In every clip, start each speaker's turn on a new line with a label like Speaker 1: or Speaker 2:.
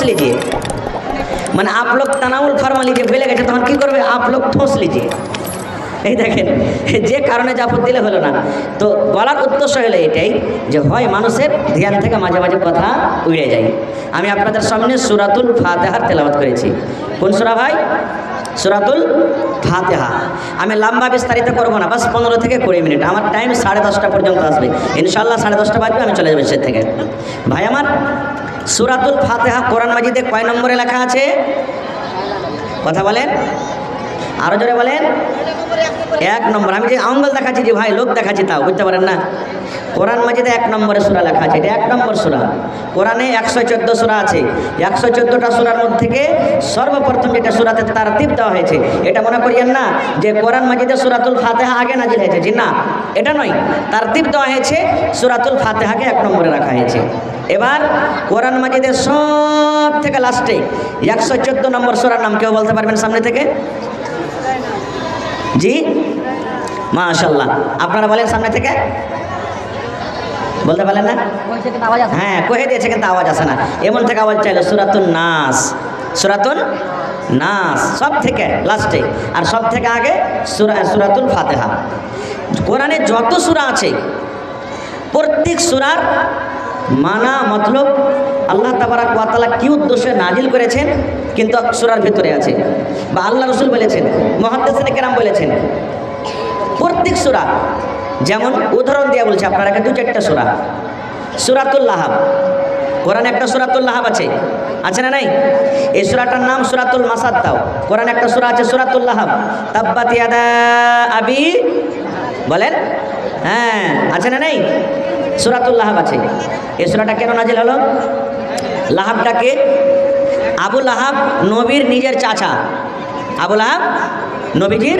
Speaker 1: लीजिए, মানে आप लोग तनाउल फरमा लीजिए বেলে গেছে তখন কি করবে आप लोग ठोस लीजिए। এই দেখেন যে কারণে জাফর দিলে হলো না। তো বলার উদ্দেশ্য হলো এটাই যে হয় মানুষের ধ্যান থেকে মাঝে মাঝে কথা উড়ে যায়। আমি আপনাদের সামনে সূরাতুল ফাতিহার তেলাওয়াত করেছি। কোন সূরা ভাই? সূরাতুল ফাতিহা। আমি লম্বা বিস্তারিত করব না, বাস 15 থেকে 20 মিনিট। আমার টাইম 10:30 পর্যন্ত আসবে ইনশাআল্লাহ। 10:30 বাজবে আমি চলে যাব সে থেকে। ভাই আমার, সূরাতুল ফাতিহা কোরআন মাজিদে কয় নম্বরে লেখা আছে? কথা বলেন, আরো জোরে বলেন। 1 নম্বর। আমি যে আঙ্গুল দেখাচ্ছি যে ভাই লোক দেখাচ্ছি তাও বুঝতে পারেন না। কোরআন মাজিদে 1 নম্বরে সূরা লেখা আছে, এটা 1 নম্বর সূরা। কোরআনে 114 সূরা আছে। 114টা সূরার মধ্যে থেকে সর্বপ্রথম যেটা সূরাতে তারতিব দেওয়া হয়েছে, এটা মনে করিয়েন না যে কোরআন মাজিদে সূরাতুল ফাতিহা আগে নাজিল হয়েছে, জি না, এটা নয়। তারতিব দেওয়া হয়েছে, সূরাতুল ফাতিহাকে 1 নম্বরে রাখা হয়েছে। এবার কোরআন মাজিদের সব থেকে লাস্টে 114 নম্বর সূরার নাম কেউ বলতে পারবেন সামনে থেকে? জি মাশাআল্লাহ, আপনারা বলেন সামনে থেকে, বলতে পারলেন না? হ্যাঁ কহে দিয়েছে কিন্তু আওয়াজ আসে না, এমন থেকে আওয়াজ চাইলো। সূরাতুন নাস, সূরাতুন নাস সব থেকে লাস্টে, আর সব থেকে আগে সূরাতুল ফাতিহা। কোরআনে যত সূরা আছে প্রত্যেক সূরার মানা মতলব আল্লাহ তাবারাক ওয়া তাআলা কি উদ্দেশ্যে নাজিল করেছেন কিন্তু সূরার ভিতরে আছে, বা আল্লাহ রাসূল বলেছেন, মুহাদ্দিসিনে কেরাম বলেছেন। প্রত্যেক সূরা যেমন উদাহরণ দিয়ে বলছে আপনারা 2-4টা সূরা। সূরাতুল লাহাব, কোরআনে একটা সূরাতুল লাহাব আছে, আছে না নাই? এই সূরাটার নাম সূরাতুল মাসাদ্দাও। কোরআনে একটা সূরা আছে সূরাতুল লাহাব। তাব্বাত ইয়াদা আবি, বলেন হ্যাঁ আছে না নাই? সূরাতুল লাহাব আছে। এই সূরাটা কেন নাজিল হলো? লাহাবটাকে, আবু লাহাব নবীর নিজের চাচা, আবু লাহাব নবীজির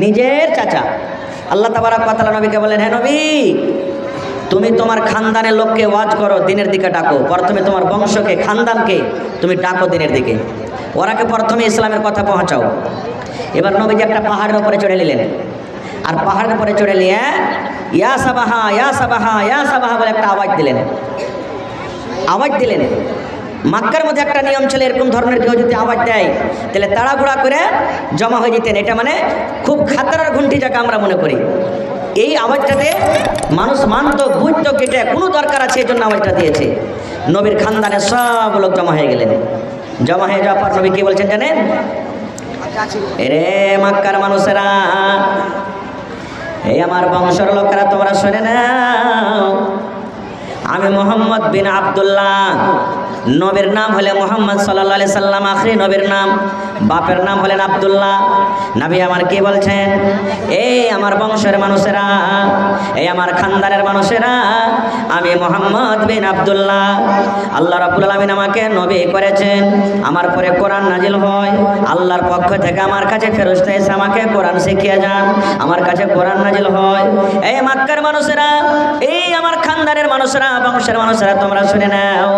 Speaker 1: নিজের চাচা। আল্লাহ তাবারাক ওয়া তাআলা নবীকে বলেন, হে নবী তুমি তোমার খানদানের লোককে ওয়াজ করো, দিনের দিকে ডাকো। প্রথমে তোমার বংশকে, খানদানকে তুমি ডাকো দিনের দিকে, ওরাকে প্রথমে ইসলামের কথা পৌঁছাও। এবার নবীজি একটা পাহাড়ের উপরে চড়ে নিলেন, আর পাহাড়ের উপরে চড়ে নিয়ে ইয়া সাবাহা ইয়া সাবাহা ইয়া সাবাহা বলে একটা আওয়াজ দিলেন। আওয়াজ দিলেন। মক্কার মধ্যে একটা নিয়ম ছিল, এরকম ধরনের কেউ যদি আওয়াজ দেয় তাহলে তাড়াহুড়া করে জমা হয়ে যেতেন। এটা মানে খুব খাতরার ঘন্টি যাকে আমরা মনে করি। এই আওয়াজটাতে মানুষ মানত, বুঝতো কেটে কোনো দরকার আছে, এই জন্য আওয়াজটা দিয়েছে। নবীর খানদানের সব লোক জমা হয়ে গেলেন। জমা হয়ে যাওয়ার পর নবী কি বলছেন জানেন? এরে মক্কার মানুষেরা, এই আমার বংশের লোকেরা, তোমরা শুনে নাও, আমি মোহাম্মদ বিন আব্দুল্লাহ। নবীর নাম হলে মোহাম্মদ সাল্লাল্লাহু আলাইহি সাল্লাম, আখরি নবীর নাম। বাপের নাম হলেন আব্দুল্লাহ। নবী আমার কি বলছেন? এই আমার বংশের মানুষেরা, এই আমার খানদানের মানুষেরা, আমি মোহাম্মদ বিন আব্দুল্লাহ। আল্লাহ রাব্বুল আলামিন আমাকে নবী করেছেন। আমার পরে কোরআন নাজিল হয়, আল্লাহর পক্ষ থেকে আমার কাছে ফেরেশতা এসে আমাকে কোরআন শিখিয়ে যান, আমার কাছে কোরআন নাজিল হয়। এই মক্কার মানুষেরা, এই আমার খানদানের মানুষেরা, বংশের মানুষেরা, তোমরা শুনে নাও,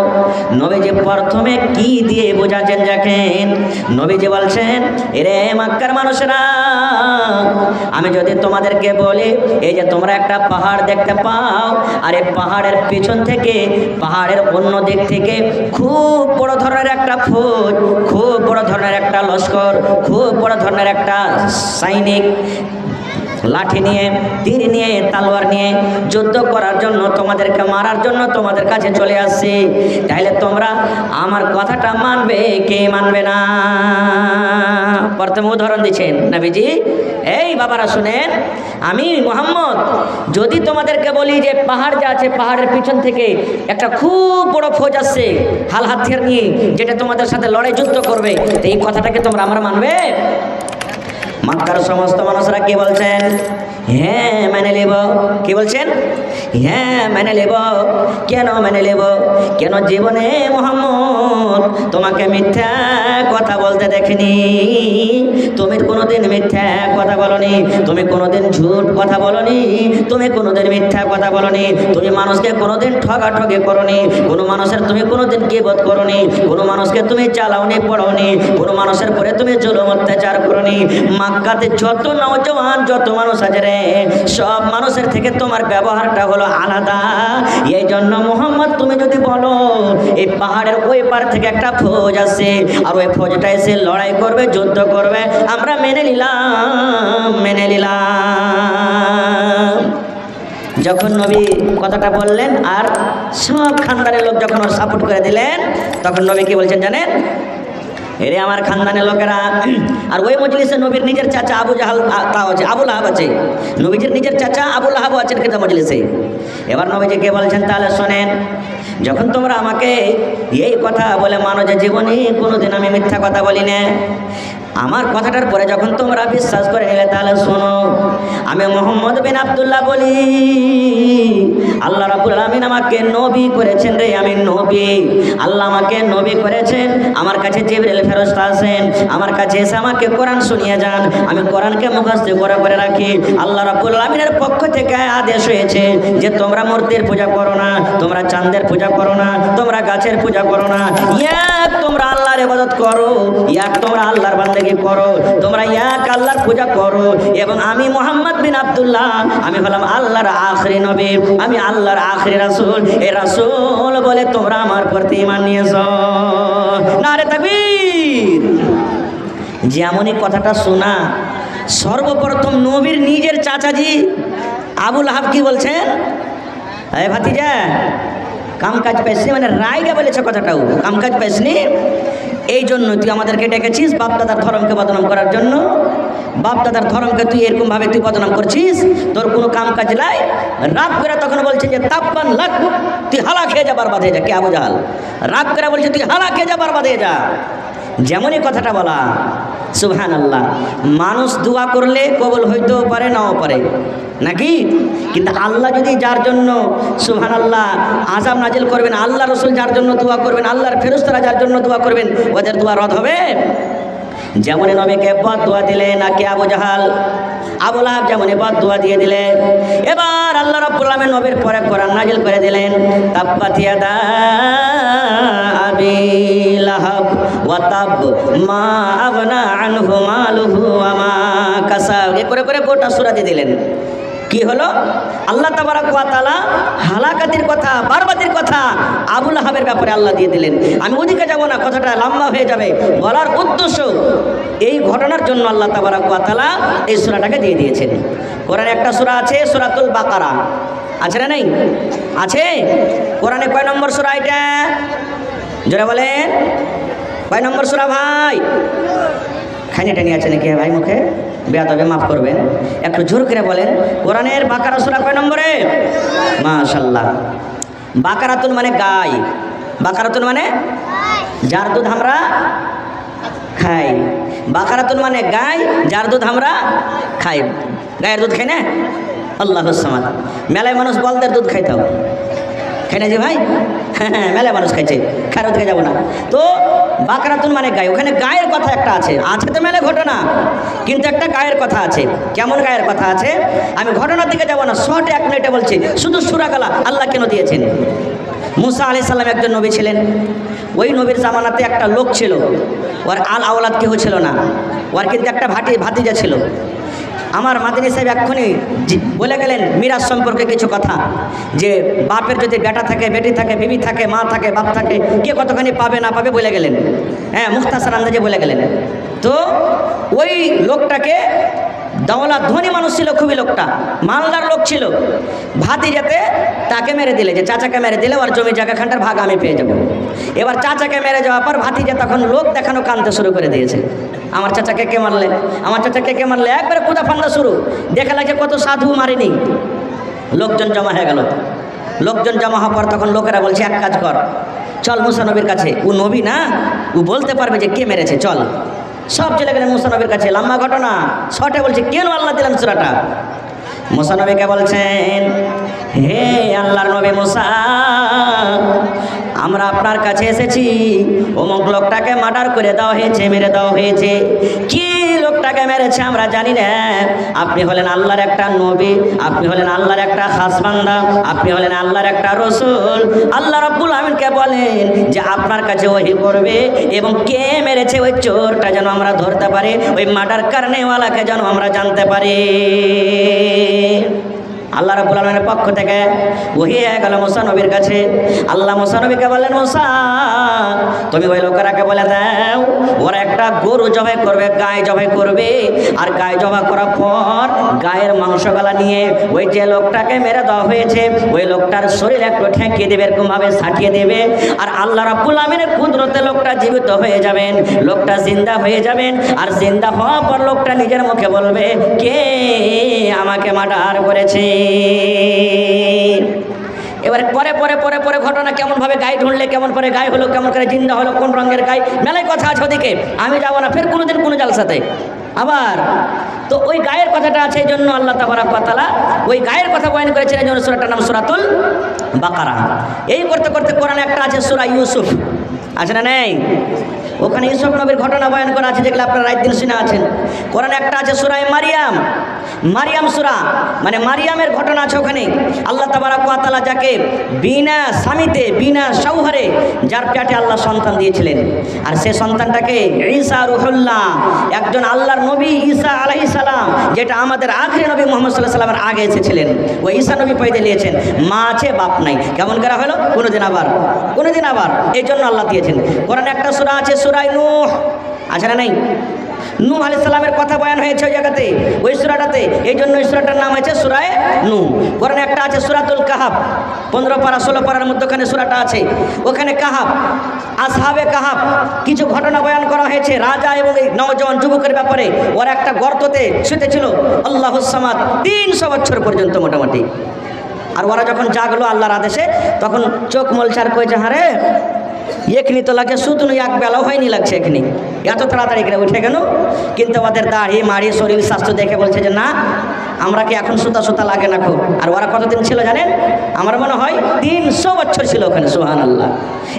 Speaker 1: নবীজি প্রথমে কি দিয়ে বোঝাচ্ছেন দেখেন। নবীজি বলছেন, এরে মক্কার মানুষেরা, আমি যদি তোমাদেরকে বলি এই যে তোমরা একটা পাহাড় দেখতে পাও, আর এই পাহাড়ের পিছন থেকে, পাহাড়ের অন্য দিক থেকে খুব বড় ধরনের একটা ফৌজ, খুব বড় ধরনের একটা লস্কর, খুব বড় ধরনের একটা সৈনিক লাঠি নিয়ে, তীর নিয়ে, তলোয়ার নিয়ে যুদ্ধ করার জন্য, তোমাদেরকে মারার জন্য তোমাদের কাছে চলে আসছে, তাহলে তোমরা আমার কথাটা মানবে কে মানবে না? প্রথম উদাহরণ দিচ্ছেন নবীজি। এই বাবারা শুনেন, আমি মুহাম্মদ যদি তোমাদেরকে বলি যে পাহাড় যে আছে, পাহাড়ের পিছন থেকে একটা খুব বড় ফৌজ আসছে হাল হাতিয়ার নিয়ে, যেটা তোমাদের সাথে লড়াই যুদ্ধ করবে, তো এই কথাটাকে তোমরা আমরা মানবে? মক্কার সমস্ত মানুষরা কি বলছেন? হ্যাঁ মেনে নেব। কি বলছেন? হ্যাঁ মেনে নেব। কেন মেনে নেব? কেন জীবনে মুহাম্মদ তোমাকে মিথ্যা কথা কথা বলতে দেখিনি। তুমি কোনোদিন মিথ্যা কথা বলনি, তুমি কোনোদিন ঝুট কথা বলনি, তুমি কোনোদিন মিথ্যা কথা বলনি, তুমি মানুষকে কোনোদিন ঠগাঠগি করনি, কোনো মানুষের তুমি কোনোদিন গীবত করনি, কোনো মানুষকে তুমি চালাওনি পড়াওনি, কোনো মানুষের পরে তুমি জুলুম অত্যাচার করনি। মক্কাতে যত নওজওয়ান যত মানুষ আছে রে, সব মানুষের থেকে তোমার ব্যবহারটা হলো আলাদা। এই জন্য মোহাম্মদ তুমি যদি বলো এই পাহাড়ের ওই পার থেকে একটা ফৌজ আছে আর ওই ফৌজটা এসে লড়াই করবে, যুদ্ধ করবে, আমরা মেনে নিলাম, মেনে নিলাম। যখন নবী কথাটা বললেন আর সব খানদানের লোক যখন ওর সাপোর্ট করে দিলেন, তখন নবী কি বলছেন জানেন? এরে আমার খানদানের লোকেরা। আর ওই মজলিসে নবীর নিজের চাচা আবু জাহাল তাও আছে, আবু লাহাব আছে, নবীজির নিজের চাচা আবু লাহাব আছেন কিন্তু মজলিসে। এবার নবীজি কে বলছেন তাহলে শোনেন, যখন তোমরা আমাকে এই কথা বলে মানো যে জীবনে কোনোদিন আমি মিথ্যা কথা বলি না, আমার কথাটার পরে যখন তোমরা বিশ্বাস করে নিলে, তাহলে শোনো, আমি মোহাম্মদ বিন আব্দুল্লাহ বলি, আল্লাহ রাব্বুল আলামিন আমাকে নবী করেছেন রে, আমি নবী, আল্লাহ আমাকে নবী করেছেন। আমার কাছে জিবরিল ফেরেশতা আছেন, আমার কাছে এসে আমাকে কোরআন শুনিয়ে যান, আমি কোরআনকে মুখস্থ করে রাখি। আল্লাহ রাব্বুল আলামিনের পক্ষ থেকে আদেশ হয়েছে যে তোমরা মূর্তির পূজা করো না, তোমরা চাঁদের পূজা করো না, তোমরা গাছের পূজা করো না, এক তোমরা আল্লাহর ইবাদত করো, এক তোমরা আল্লাহর বান্দাগি করো, তোমরা এক আল্লাহর পূজা করো। এবং আমি মুহাম্মদ বিন আব্দুল্লাহ, আমি হলাম আল্লাহর আখরি নবী, আমি আল্লাহর আখরি রাসূল। এই রাসূল বলে তোমরা আমার প্রতি ঈমান নিয়েছো। নারে তাকবীর। যেমনই কথাটা শোনা, সর্বপ্রথম নবীর নিজের চাচাজি আবু লাহাব কি বলছেন? এই ভাতিজা, কামকাজ পাইসনি, মানে রায়গা বলেছে কথাটাও, কামকাজ পাইসনি, এই জন্য তুই আমাদেরকে ডেকেছিস বাপদাদার ধর্মকে বদনাম করার জন্য। বাপদাদার ধর্মকে তুই এরকমভাবে তুই বদনাম করছিস, তোর কোনো কাম কাজ নাই। রাগ করে তখন বলছে যে তাপ্পান লাগ, তুই হালা খেয়ে যা, বারবাদ হয়ে যা। কে? আবু জাহাল রাগ করে বলছে তুই হালা খেয়ে যা, বারবাদ হয়ে যা। যেমনই কথাটা বলা, সুবহানাল্লাহ। মানুষ দোয়া করলে কবুল হইতেও পারে, নাও পারে, নাকি? কিন্তু আল্লাহ যদি যার জন্য সুবহানাল্লাহ আযাব নাজিল করবেন, আল্লাহ রাসূল যার জন্য দোয়া করবেন, আল্লাহর ফেরেশতারা যার জন্য দোয়া করবেন, ওদের দোয়া রদ হবে? যেমন নবীকে বদদুয়া দিলেন নাকি আবু জাহাল, আবু লাহাব যেমন বদদুয়া দিয়ে দিলেন। এবার আল্লাহ রাব্বুল আলামিন নবীর পরে কোরআন নাজিল করে দিলেন, তাব্বাত ইয়াদা আবি লাহাব ওয়া তাব মা আগনা আনহু মালুহু ওয়া মা কাসাব। এ করে করে গোটা সূরা দিয়ে দিলেন। কি হলো? আল্লাহ তাবারক ওয়া তাআলা হালাকাতির কথা, বরবাদির কথা আবু লাহাবের ব্যাপারে আল্লাহ দিয়ে দিলেন। আমি ওদিকে যাব না, কথাটা লম্বা হয়ে যাবে। বলার উদ্দেশ্য, এই ঘটনার জন্য আল্লাহ তাবারক ওয়া তাআলা এই সূরাটাকে দিয়ে দিয়েছেন। কোরআনে একটা সূরা আছে, সূরাতুল বাকারা, আছে না? নাই? আছে। কোরআনে কয় নম্বর সূরা এটা? জোরে বলেন, কয় নম্বর সূরা ভাই? খাইনি টানি আছে নাকি ভাই মুখে? বেয়াদবে মাফ করবেন, একটু জোর করে বলেন। কোরআনের বাকারা সূরা কয় নম্বরে? মাশাআল্লাহ। বাকারাতুন মানে গাই, বাকারাতুন মানে যার দুধ আমরা খাই। বাকারাতুন মানে গাই, যার দুধ আমরা খাই। গায়ের দুধ খাই না? আল্লাহুস সামাদ। মেলায় মানুষ বলদের দুধ খাইতাও, খাই না যে ভাই? হ্যাঁ, মেলায় মানুষ খাইছে, খারাপ দিকে যাবো না। তো বাকরাতুন মানে গায়ে, ওখানে গায়ের কথা একটা আছে, আছে তো মেলে ঘটনা, কিন্তু একটা গায়ের কথা আছে। কেমন গায়ের কথা আছে? আমি ঘটনার দিকে যাবো না, শর্টে 1 মিনিটে বলছি। শুধু সূরা গালা আল্লাহ কেন দিয়েছেন? মুসা আলাইহিস সালাম একজন নবী ছিলেন। ওই নবীর জামানাতে একটা লোক ছিল, ওর আল আওলাদ কেউ ছিল না, ওর কিন্তু একটা ভাতিজা ছিল। আমার মাদানী সাহেব এক্ষুনি বলে গেলেন মিরাজ সম্পর্কে কিছু কথা, যে বাপের যদি বেটা থাকে, বেটি থাকে, বিবি থাকে, মা থাকে, বাপ থাকে, কে কতখানি পাবে না পাবে বলে গেলেন। হ্যাঁ, মুখতাসার আন্দাজে বলে গেলেন। তো ওই লোকটাকে দৌলত ধনী মানুষ ছিল, খুবই লোকটা মালদার লোক ছিল। ভাতিজাতে তাকে মেরে দিলে, যে চাচাকে মেরে দিলে ওর জমি জায়গা খানটার ভাগ আমি পেয়ে যাব। এবার চাচাকে মেরে যাওয়ার পর ভাতিজা তখন লোক দেখানো কানতে শুরু করে দিয়েছে, আমার চাচাকে কে মারলে, আমার চাচাকে কে মারলে, একবারে কুদা ফান্দা শুরু। দেখা লাগে কত সাধু মারিনি। লোকজন জমা হয়ে গেল। লোকজন জমা হওয়ার পর তখন লোকেরা বলছে এক কাজ কর, চল মুসা নবীর কাছে, ও নবী না, ও বলতে পারবে যে কে মেরেছে, চল। সব চলে গেলেন মুসা নবীর কাছে। লম্বা ঘটনা, শর্টে বলছে কেন আল্লাহ দিলেন সূরাটা। মুসা নবীকে বলছেন, হে আল্লাহর নবী মুসা, আমরা আপনার কাছে এসেছি, অমুক লোকটাকে মার্ডার করে দেওয়া হয়েছে, মেরে দেওয়া হয়েছে। কি লোকটাকে মেরেছে আমরা জানি না। আপনি হলেন আল্লাহর একটা নবী, আপনি হলেন আল্লাহর একটা খাস বান্দা, আপনি হলেন আল্লাহর একটা রাসূল। আল্লাহ রাব্বুল আমিনকে বলেন যে আপনার কাছে ওহী করবে এবং কে মেরেছে ওই চোরটা যেন আমরা ধরতে পারি, ওই মার্ডার করনেওয়ালাকে যেন আমরা জানতে পারি। আল্লাহ রাব্বুল আলামিনের পক্ষ থেকে ওহী হয়ে গেল মুসা নবীর কাছে। আল্লাহ মুসা নবীকে বললেন, মুসা তুমি ওই লোকেরাকে বলে দাও ওরা একটা গরু জবাই করবে, গায়ে জবাই করবে, আর গায়ে জবাই করার পর গায়ের মাংসগুলা নিয়ে ওই যে লোকটাকে মেরে দেওয়া হয়েছে ওই লোকটার শরীর একটু ঠেকিয়ে দেবে, এরকমভাবে ছাটিয়ে দেবে, আর আল্লাহ রাব্বুল আমিনের কুদরতে লোকটা জীবিত হয়ে যাবেন, লোকটা জিন্দা হয়ে যাবেন। আর জিন্দা হওয়ার পর লোকটা নিজের মুখে বলবে, কে আমাকে মার্ডার করেছে। এবার পরে পরে পরে পরে ঘটনা কেমন ভাবে গায়ে ঢুঁড়লে, কেমন করে গায়ে হলো, কেমন করে জিন্দা হলো, কোন রঙের গায়ে, মেলায় কথা আছে ওদিকে, আমি যাবো না ফের কোনোদিন কোনো জালসাতে। আবার তো ওই গায়ের কথাটা আছে, এই জন্য আল্লাহ তাবারাক ওয়া তাআলা ওই গায়ের কথা বয়ান করেছেন, এই জন্য সূরাটার নাম সূরাতুল বাকারা। এই করতে করতে কোরআনে একটা আছে সূরা ইউসুফ, আছে না নেই? ওখানে ইউসুফ নবীর ঘটনা বয়ান করা আছে, যেগুলো আপনারা রাত দিন শুনে আছেন। কোরআনে একটা আছে সূরা মারিয়াম, মারিয়াম সূরা, মানে মারিয়ামের ঘটনা আছে ওখানে। আল্লাহ তাবারাক ওয়া তাআলা যাকে বিনা স্বামীতে বিনা শৌহরে যার পেটে আল্লাহ সন্তান দিয়েছিলেন, আর সে সন্তানটাকে ঈসা রুহুল্লাহ, একজন আল্লাহর নবী ঈসা আলাইহিস সালাম, যেটা আমাদের আখরি নবী মুহাম্মদ সাল্লাল্লাহু আলাইহি সাল্লামের আগে এসেছিলেন, ওই ঈসা নবী পয়দা নিয়েছেন। মা আছে বাপ নাই, কেমন করা হলো? কোনোদিন আবার এই জন্য আল্লাহ দিয়েছেন। কোরআনে একটা সূরা আছে সূরা নূহ, আছে না নেই? নূহ আলাইহিস সালামের কথা বয়ান হয়েছে ওই জায়গাতে, ওই সূরাটাতে, এই জন্য ওই সূরাটার নাম হয়েছে সূরা নূহ। কোরআনে একটা আছে সূরাতুল কাহাফ, 15 পারা 16 পারার মধ্যখানে সূরাটা আছে। ওখানে কাহাফ, আসহাবে কাহাফ কিছু ঘটনা বয়ান করা হয়েছে রাজা এবং এই নওজওয়ান যুবকের ব্যাপারে। ওরা একটা গর্ততে শুতেছিল, আল্লাহুস সামাদ 300 বছর পর্যন্ত মোটামুটি। আর ওরা যখন জাগলো আল্লাহর আদেশে, তখন চোখ মলচার করেছে, হারে এখনি তো লাগে শুধু এক বেলাও হয়নি লাগছে, এখনি এত তাড়াতাড়ি করে উঠে গেল। কিন্তু ওদের দাড়ি মাড়ি শরীর স্বাস্থ্য দেখে বলছে যে না, আমরা কি এখন সুতা লাগে না খুব। আর ওরা কতদিন ছিল জানেন? আমার মনে হয় 300 বছর ছিল ওখানে, সুবহানাল্লাহ।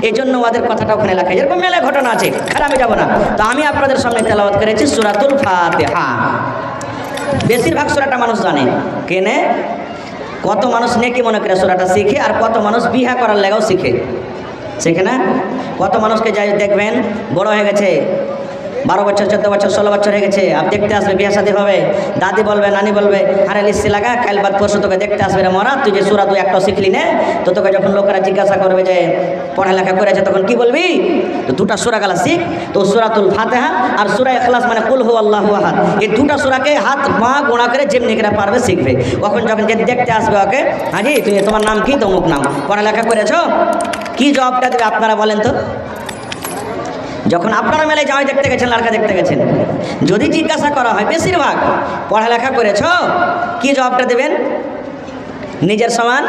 Speaker 1: এই জন্য ওদের কথাটা ওখানে লেখা, যেরকম মেলে ঘটনা আছে, আর আমি যাবো না। তো আমি আপনাদের সামনে তেলাওয়াত করেছি সূরাতুল ফাতিহা। বেশিরভাগ সূরাটা মানুষ জানে, কেনে কত মানুষ নেকি মনে করে সূরাটা শিখে, আর কত মানুষ বিহা করার লেগাও শিখে না। কত মানুষকে যাই দেখবেন বড় হয়ে গেছে, 12 বছর 14 বছর 16 বছর হয়ে গেছে, আর দেখতে আসবে, বিয়ে শাদী হবে, দাদি বলবে নানি বলবে, আরে লিস্টি লাগা, কাল বাদ পরশু তোকে দেখতে আসবে রে মরা, তুই যে সূরা তুই একটা শিখলি না। তো তোকে যখন লোকেরা জিজ্ঞাসা করবে যে পড়ালেখা করেছে, তখন কি বলবি? তো 2টা সূরা গালা শিখ, তো সূরাতুল ফাতিহা আর সূরা ইখলাস, মানে কুল হু আল্লাহু আহাদ, এই 2টা সূরাকে হাত পা গোনা করে যেমনি করে পারবে শিখবে। তখন যখন যে দেখতে আসবে ওকে, হাজি তুমি তোমার নাম কি? তমুক নাম, পড়ালেখা করেছো? কি জবাবটা দেবে আপনারা বলেন তো? যখন আপনারা মেলায় জামাই দেখতে গেছেন, লড়কা দেখতে গেছেন, যদি জিজ্ঞাসা করা হয় বেশিরভাগ পড়ালেখা করেছ, কি জবাবটা দেবেন? নিজের সমান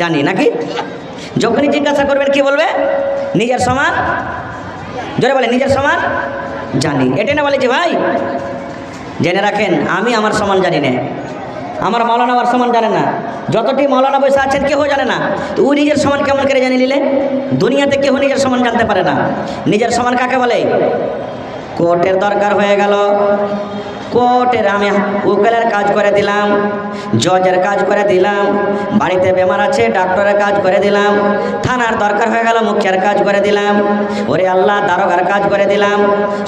Speaker 1: জানি, নাকি? যখনই জিজ্ঞাসা করবেন কি বলবে? নিজের সমান, জোরে বলে নিজের সমান জানি। এটাই না বলে যে ভাই জেনে রাখেন, আমি আমার সমান জানি না, আমার মৌলানা আমার সমান জানে না, যতটি মৌলানা বসে আছেন কেউ জানে না। তো ও নিজের সমান কেমন করে জানি নিলে? দুনিয়াতে কেউ নিজের সমান জানতে পারে না। নিজের সমান কাকে বলে? কোর্টের দরকার হয়ে গেল, কোর্টের আমি উকিলের কাজ করে দিলাম, জজের কাজ করে দিলাম, বাড়িতে বেমার আছে ডাক্তারের কাজ করে দিলাম, থানার দরকার হয়ে গেল মুখিয়ার কাজ করে দিলাম, ওরে আল্লাহ দারোগার কাজ করে দিলাম,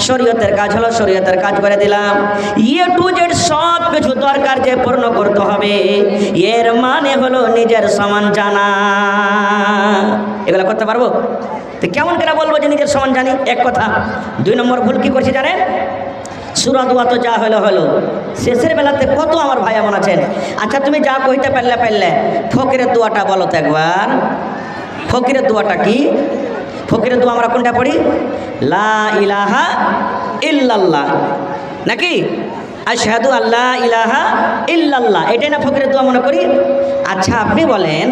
Speaker 1: শরীয়তের কাজ হলো শরীয়তের কাজ করে দিলাম। এ টু জেড সব কিছু দরকার যে পূর্ণ করতে হবে, এর মানে হলো নিজের সমান জানা। এগুলো করতে পারবো? তো কেমন করে বলবো যে নিজের সমান জানি? এক কথা। 2 নম্বর ভুল কি করছি জানেন? সূরা দোয়া তো যা হলো, শেষের বেলাতে কত আমার ভাই এমন আছেন, আচ্ছা তুমি যা কইতে পারলে ফকিরের দোয়াটা বলো তো একবার। ফকিরের দোয়াটা কি? ফকিরের দোয়া আমরা কোনটা পড়ি? লা ইলাহা ইল্লাল্লাহ, নাকি আশহাদু আল্লা ইলাহা ইল্লাল্লাহ, এটাই না ফকিরের দোয়া মনে করি? আচ্ছা আপনি বলেন,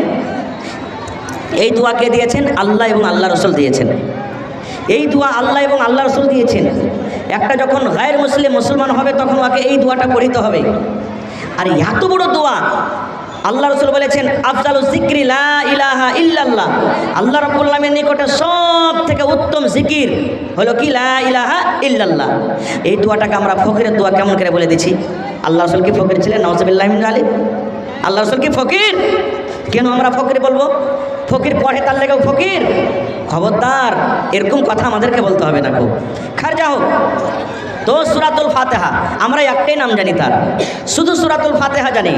Speaker 1: এই দোয়া কে দিয়েছেন? আল্লাহ এবং আল্লাহ রসুল দিয়েছেন। এই দোয়া আল্লাহ এবং আল্লাহ রসুল দিয়েছেন। একটা যখন গায়ের মুসলিম মুসলমান হবে, তখন ওকে এই দোয়াটা পড়িতে হবে। আর এত বড় দোয়া আল্লাহ রাসূল বলেছেন আফজালুজ যিকরি লা ইলাহা ইল্লাল্লাহ, আল্লাহ রাব্বুল আলামিনের নিকটে সব থেকে উত্তম জিকির হলো কি লা ইলাহা ইল্লাল্লাহ। এই দোয়াটাকে আমরা ফকিরের দোয়া কেমন করে বলে দিচ্ছি। আল্লাহ রাসূল কি ফকির ছিলেন? নাউযুবিল্লাহি মিন যালিক। আল্লাহ রাসূল কি ফকির? কেন আমরা ফকির বলবো? ফকির পড়ে তার লেগেও ফকির? খবরদার, এরকম কথা আমাদেরকে বলতে হবে না। খুব খারজা হোক। তো সূরাতুল ফাতিহা আমরা একটাই নাম জানি, তার শুধু সূরাতুল ফাতিহা জানি,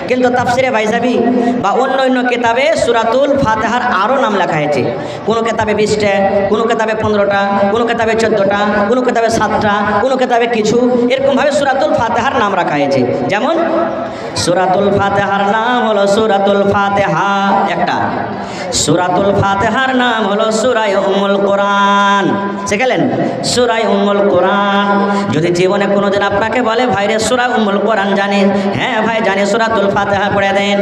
Speaker 1: কিন্তু তাফসিরে বাইজাবি বা অন্য অন্য কিতাবে সূরাতুল ফাতিহার আরও নাম লেখা হয়েছে। কোনো কিতাবে 20টা, কোনো কিতাবে 15টা, কোনো কিতাবে 14টা, কোনো কিতাবে 7টা, কোনো কিতাবে কিছু, এরকমভাবে সূরাতুল ফাতিহার নাম রাখা হয়েছে। যেমন সূরাতুল ফাতিহার নাম হলো সূরাতুল ফাতিহা একটা, সূরাতুল ফাতিহার নাম হলো সূরা উম্মুল কোরআন। শিখলেন? সূরা উম্মুল কোরআন। যদি জীবনে কোনোদিন আপনাকে বলে ভাইরে সূরা উম্মুল কোরআন জানেন? হ্যাঁ ভাই জানি, সূরাতুল ফাতিহা পড়ে দেন।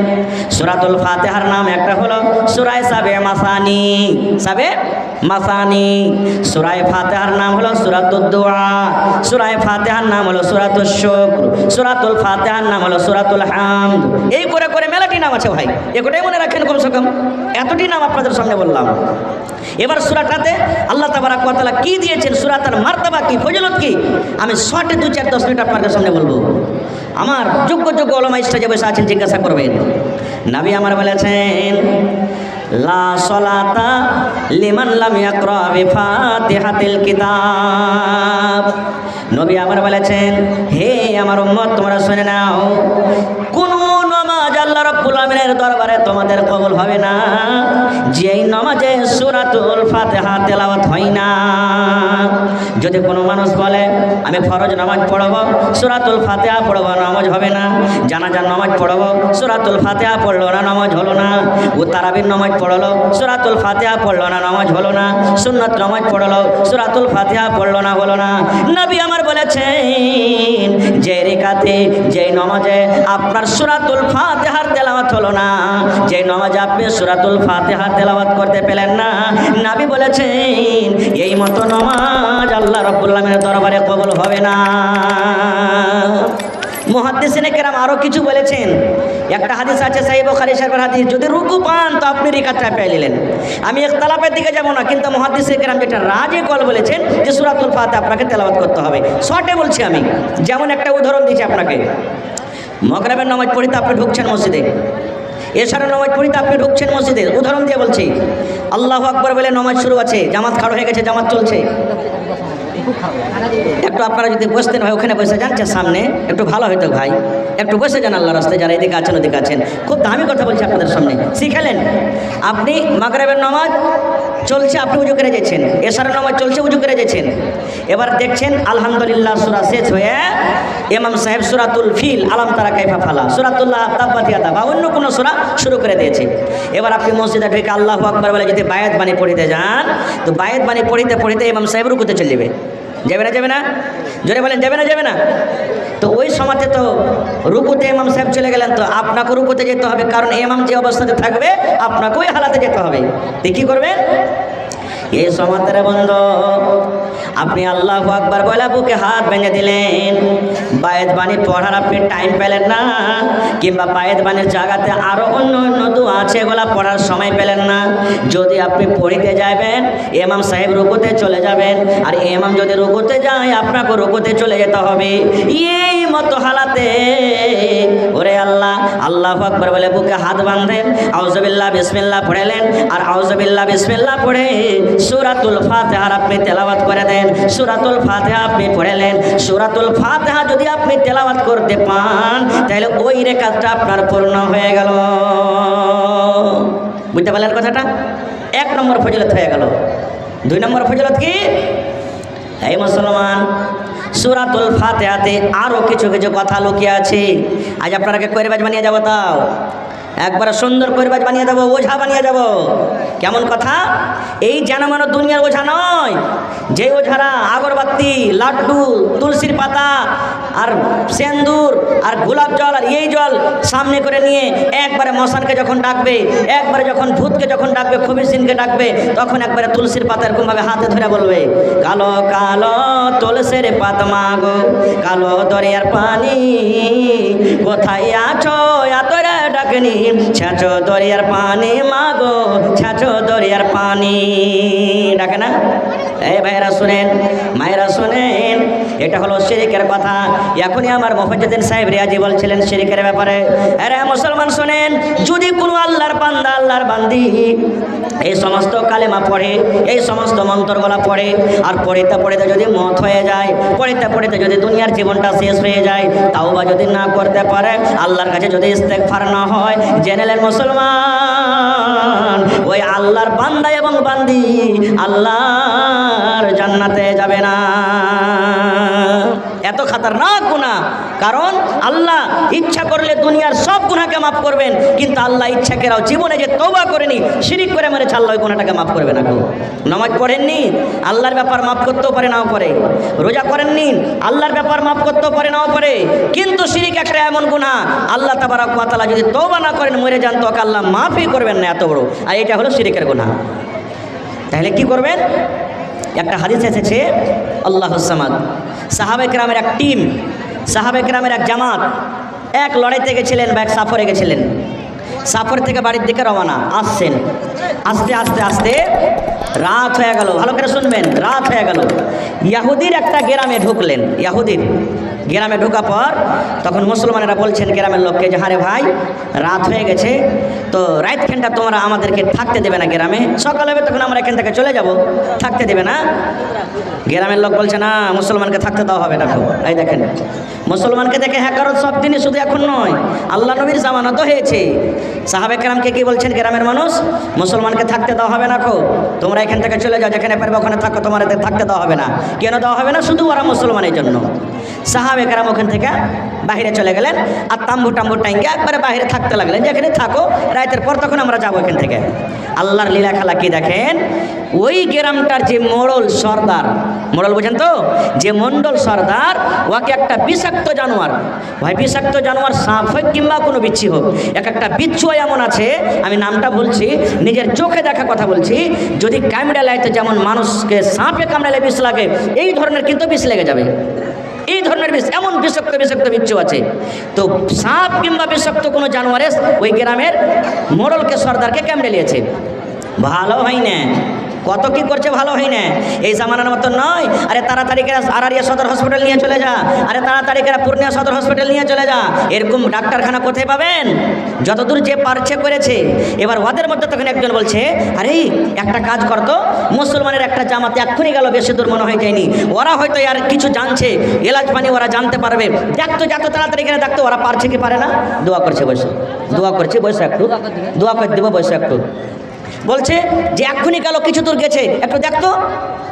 Speaker 1: সূরাতুল ফাতিহার নাম একটা হলো সূরা সাবে মাসানি, সাবে মাসানি। সূরা ফাতিহার নাম হলো সূরাতুদ দুআ, সূরা ফাতিহার নাম হলো সূরাতুশ শুকর, সূরাতুল ফাতিহার নাম হলো সূরাতুল হামদ। এই করে করে মেলাটি নাম আছে ভাই, এটাই মনে রাখেন কমসে কম। এতটি নাম আপনাদের সামনে বললাম। এবার সূরাটাতে আল্লাহ তাবারাক ওয়া তাআলা কি দিয়েছেন, সূরাটার মার্তাবা কি, ফজিলত কি, আমি শর্টে 2-4-10 মিনিট আপনাদের সামনে বলবো। আমার যোগ্য যোগ্য উলামা স্টেজে বসে আছেন, জিজ্ঞাসা করবেন। নবী আমার বলেছেন লা সলাতা লিমান লাম ইয়াকরা বিফাতিহাতিল কিতাব। নবী আমার বলেছেন, হে আমার উম্মত তোমরা শুনে নাও, কোন নামাজ আল্লাহ রাব্বুল আমিনের দরবারে তোমাদের কবুল হবে না যেই নামাজে সূরাতুল ফাতিহা তেলাওয়াত হয় না। যদি কোনো মানুষ বলে আমি ফরজ নামাজ পড়ব, সূরাতুল ফাতিহা পড়ব, নামাজ হবে না। জানাজার নামাজ পড়ব, সূরাতুল ফাতিহা পড়লো না, নামাজ হলো না। ও তারাবির নামাজ পড়লো, সূরাতুল ফাতিহা পড়লো না, নামাজ হলো না। সুন্নাত নামাজ পড়লো, সূরাতুল ফাতিহা পড়লো না, হলো না। নবী আমার বলেছেন যে রেকাতে, যে নামাজে আপনার সূরাতুল ফাতিহার তেলাওয়াত হলো না, যে নামাজে আপনি সূরাতুল ফাতিহা তেলাওয়াত করতে পেলেন না, নবী বলেছেন এই মতো নামাজ আল্লাহ রাব্বুল আলামিনের দরবারে কবুল হবে না। মুহাদ্দিসিনে কেরাম আরো কিছু বলেছেন। একটা হাদিস আছে সহিহ বুখারী শরীফের হাদিস, যদি রুকু পান তো আপনি রিকাতটা পেয়ে নিলেন। আমি ইখতিলাফের দিকে যাব না, কিন্তু মুহাদ্দিসিনে কেরাম যেটা রাজে কল বলেছেন যে সূরাতুল ফাতিহা আপনাকে তেলাওয়াত করতে হবে। শর্টে বলছি আমি, যেমন একটা উদাহরণ দিচ্ছি আপনাকে। মাগরিবের নামাজ পড়িতে আপনি ঢুকছেন মসজিদে, এশারের নামাজ পড়িতে আপনি ঢুকছেন মসজিদে, উদাহরণ দিয়ে বলছি। আল্লাহু আকবার বলে নামাজ শুরু আছে, জামাত খাড়া হয়ে গেছে, জামাত চলছে। একটু আপনারা যদি বসতেন ভাই, ওখানে বসে যান সামনে, একটু ভালো হইতো ভাই, একটু বসে যান আল্লাহ রাস্তায়, যারা এদিকে আছেন ওদিকে আছেন। খুব দামি কথা বলছি আপনাদের সামনে, শিখালেন। আপনি মাগরিবের নামাজ চলছে, আপনি উজু করে যাচ্ছেন, এশারের নামাজ চলছে, উজু করে যাচ্ছেন। এবার দেখছেন আলহামদুলিল্লাহ সূরা শেষ হয়ে ইমাম সাহেব সূরাতুল ফিল, আলাম তারা কাইফা ফালা, সূরাতুল্লাহ তাব্বাত ইয়াদা বা অন্য কোনো সূরা শুরু করে দিয়েছে। এবার আপনি মসজিদে ঢুকে আল্লাহু আকবার বলে যদি বায়াত বাণী পড়িতে যান, তো বায়াত বাণী পড়িতে পড়িতে ইমাম সাহেব রুকুতে চলে যাবে। যাবে না? যাবে না? জোরে বলেন, যাবে না? যাবে না? তো ওই সময়তে তো রুকুতে ইমাম সাহেব চলে গেলেন, তো আপনাকে রুকুতে যেতে হবে, কারণ ইমাম যে অবস্থাতে থাকবে আপনাকে ওই হালাতে যেতে হবে। তো কী করবেন? এই সমাতের বন্ধ আপনি আল্লাহু আকবার বলে বুকে হাত বেঁধে দিলেন। বায়েত বাণী পড়ার আপনি টাইম পেলেন না, কিংবা বায়েত বাণীর জায়গাতে আরও অন্য অন্য দোয়া আছে, এগুলা পড়ার সময় পেলেন না। যদি আপনি পড়িতে যাবেন, ইমাম সাহেব রুকুতে চলে যাবেন, আর ইমাম যদি রুকুতে যায় আপনাকে রুকুতে চলে যেতে হবে। এই মতো হালাতে ওরে আল্লাহ, আল্লাহু আকবার বলে বুকে হাত বাঁধেন, আউযুবিল্লাহ বিসমিল্লাহ পড়লেন, আর আউযুবিল্লাহ বিসমিল্লাহ পড়ে সূরাতুল ফাতিহা আপনি তেলাওয়াত করে দেন। সূরাতুল ফাতিহা আপনি পড়লেন, সূরাতুল ফাতিহা যদি আপনি তেলাওয়াত করতে পান তাহলে ওই রেকাতটা আপনার পূর্ণ হয়ে গেল। বুঝতে পারলেন কথাটা? 1 নম্বর ফজিলত হয়ে গেল। 2 নম্বর ফজিলত কি? এই মুসলমান, সূরাতুল ফাতিহাতে আরও কিছু কিছু কথা লুকিয়ে আছে। আজ আপনারাকে কইরবাজ বানিয়ে যাবো, তাও একবার সুন্দর কইরবাজ বানিয়ে দেবো, ওঝা বানিয়ে যাবো। কেমন কথা? এই জানামানো দুনিয়ার ওঝা নয়, যে ওঝারা আগরবাতি, লাড্ডু, তুলসীর পাতা আর সেন্দুর আর গোলাপ জল আর এই জল সামনে করে নিয়ে একবারে মশানকে যখন ডাকবে, একবারে যখন ভূতকে যখন ডাকবে, খবির সিনকে ডাকবে, তখন একবারে তুলসীর পাতা এরকমভাবে হাতে ধরে বলবে, কালো কালো তুলসীর পাতা মাগো, কালো দরিয়ার পানি, কোথায় আছো এতরে ডাকে লাগেনি, ছেঁচো দরিয়ার পানি মাগো ছেঁচো দরিয়ার পানি। ডাকে না? এই ভাইরা শুনেন, মায়েরা শুনেন, এটা হলো শিরকের কথা। এখনই আমার মুফাজ্জিদিন সাহেব রিয়াজি বলছিলেন শিরকের ব্যাপারে। আরে মুসলমান শুনেন, যদি কোনো আল্লাহর বান্দা আল্লাহর বান্দি এই সমস্ত কালেমা পড়ে, এই সমস্ত মন্ত্রগুলা পড়ে, আর পড়িতে পড়িতে যদি মত হয়ে যায়, পড়িতে পড়িতে যদি দুনিয়ার জীবনটা শেষ হয়ে যায়, তাওবা যদি না করতে পারে, আল্লাহর কাছে যদি ইস্তেগফার না হয়, জেনে নেন মুসলমান, ওই আল্লাহর বান্দা এবং বান্দি আল্লাহর জান্নাতে যাবে না। এত খাতারনাক গুনাহ। কারণ আল্লাহ ইচ্ছা করলে দুনিয়ার সব গুনাহকে মাফ করবেন, কিন্তু আল্লাহ ইচ্ছা করেও জীবনে যে তওবা করেনি, শিরিক করে মেরেছে, আল্লাহ ওই গুনাহটাকে মাফ করবে না। নামাজ পড়েননি, আল্লাহর ব্যাপার মাফ করতেও পারে নাও পারে। রোজা করেননি, আল্লাহর ব্যাপার মাফ করতেও পারে নাও পারে। কিন্তু শিরিক একটা এমন গুনাহ, আল্লাহ তাবারক ওয়া তাআলা যদি তওবা না করেন, মরে যান, তো আল্লাহ মাফই করবেন না, এত বড়। আর এটা হলো শিরিকের গুনাহ। তাহলে কি করবেন? একটা হাদিস এসেছে, আল্লাহুস সামাদ, সাহাবায়ে কেরামের এক টিম, সাহাবায়ে কেরামের এক জামাত এক লড়াইতে গেছিলেন বা এক সফরে গেছিলেন। সফর থেকে বাড়ির দিকে রওনা, আসছেন, আস্তে আস্তে আস্তে রাত হয়ে গেল। ভালো করে শুনবেন, রাত হয়ে গেল। ইয়াহুদির একটা গ্রামে ঢুকলেন। ইয়াহুদির গ্রামে ঢোকা পর তখন মুসলমানেরা বলছেন গ্রামের লোককে যে, হারে ভাই, রাত হয়ে গেছে, তো রাতখানটা তোমরা আমাদেরকে থাকতে দেবে না গ্রামে, সকাল হবে তখন আমরা এখান থেকে চলে যাব, থাকতে দেবে না? গ্রামের লোক বলছে, না, মুসলমানকে থাকতে দেওয়া হবে না। এই দেখেন, মুসলমানকে দেখে হ্যাঁ, কারণ সব দিনই, শুধু এখন নয়, আল্লাহ নবীর জামানত হয়েছে। সাহাবে কেরামকে কি বলছেন গ্রামের মানুষ? মুসলমানকে থাকতে দেওয়া হবে না, তোমরা এখান থেকে চলে যাও, যেখানে পারবে ওখানে থাকো, তোমাদের থাকতে দেওয়া হবে না। কেন দেওয়া হবে না? শুধু ওরা মুসলমানের জন্য। সাহাবে কেরাম ওখান থেকে বাহিরে চলে গেলেন, আর তাম্বু টাম্বু টাইঙ্গে একবারে বাহিরে থাকতে লাগলেন, যেখানে থাকো, রাতের পর তখন আমরা যাবো এখান থেকে। আল্লাহর লীলা খেলা কি দেখেন, ওই গ্রামটার যে মোড়ল সর্দার, মোড়ল বোঝেন তো, যে মণ্ডল সর্দার, ওকে একটা বিষাক্ত জানোয়ার, ভাই বিষাক্ত জানোয়ার, সাপ হোক কিংবা কোনো বিচ্ছু হোক, একটা বিচ্ছু এমন আছে, আমি নামটা বলছি, নিজের চোখে দেখা কথা বলছি, যদি কামড়ালাইতে যেমন মানুষকে সাপে কামড়ালে বিষ লাগে, এই ধরনের কিন্তু বিষ লেগে যাবে। এই ধরনের বিষ, এমন বিষাক্ত বিষাক্ত বিচ্ছু আছে। তো সাপ কিংবা বিষাক্ত কোনো জানোয়ারে ওই গ্রামের মোড়লকে সর্দারকে কামড়ে নিয়েছে। ভালো হয় না, কত কি করছে, ভালো হয় না। এই জামানার মতো নয়, আরে তাড়াতাড়ি করে আরারিয়া সদর হসপিটাল নিয়ে চলে যা, আরে তাড়াতাড়ি করে পূর্ণিয়া সদর হসপিটাল নিয়ে চলে যা। এরকম ডাক্তারখানা কোথায় পাবেন? যতদূর যে পারছে করেছে। এবার ওদের মধ্যে তখন একজন বলছে, আরে একটা কাজ করতো, মুসলমানের একটা জামাতে এক্ষুনি গেল, বেশি দূর মনে হয় যায়নি, ওরা হয়তো আর কিছু জানছে, এলাজ পানি ওরা জানতে পারবে, দেখতো যত তাড়াতাড়ি করে দেখতো ওরা পারছে কি পারে না। দোয়া করছে বসে, দোয়া করছে বসে, একটু দোয়া করে দেবো, বসে একটু। বলছে যে এক্ষুনি গেল, কিছু দূর গেছে, একটু দেখতো।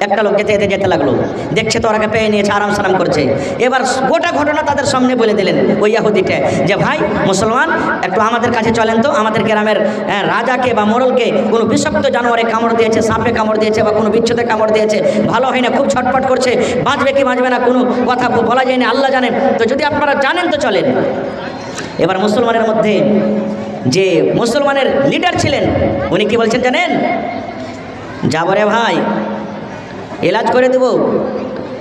Speaker 1: একটা লোক যেতে যেতে যেতে লাগলো, দেখছে তো ওরাকে পেয়ে নিয়েছে, আরাম সারাম করছে। এবার গোটা ঘটনা তাদের সামনে বলে দিলেন ওই ইয়াহুদিটা, যে ভাই মুসলমান, একটু আমাদের কাছে চলেন তো, আমাদের গ্রামের রাজাকে বা মোড়লকে কোনো বিষাক্ত জানোয়ারে কামড় দিয়েছে, সাপে কামড় দিয়েছে, বা কোনো বিচ্ছুতে কামড় দিয়েছে, ভালো হয় না, খুব ছটফট করছে, বাঁচবে কি বাঁচবে না কোনো কথা বলা যায় না, আল্লাহ জানেন, তো যদি আপনারা জানেন তো চলেন। এবার মুসলমানের মধ্যে যে মুসলমানের লিডার ছিলেন, উনি কি বলছেন জানেন? যাবো রে ভাই, এলাজ করে দেবো,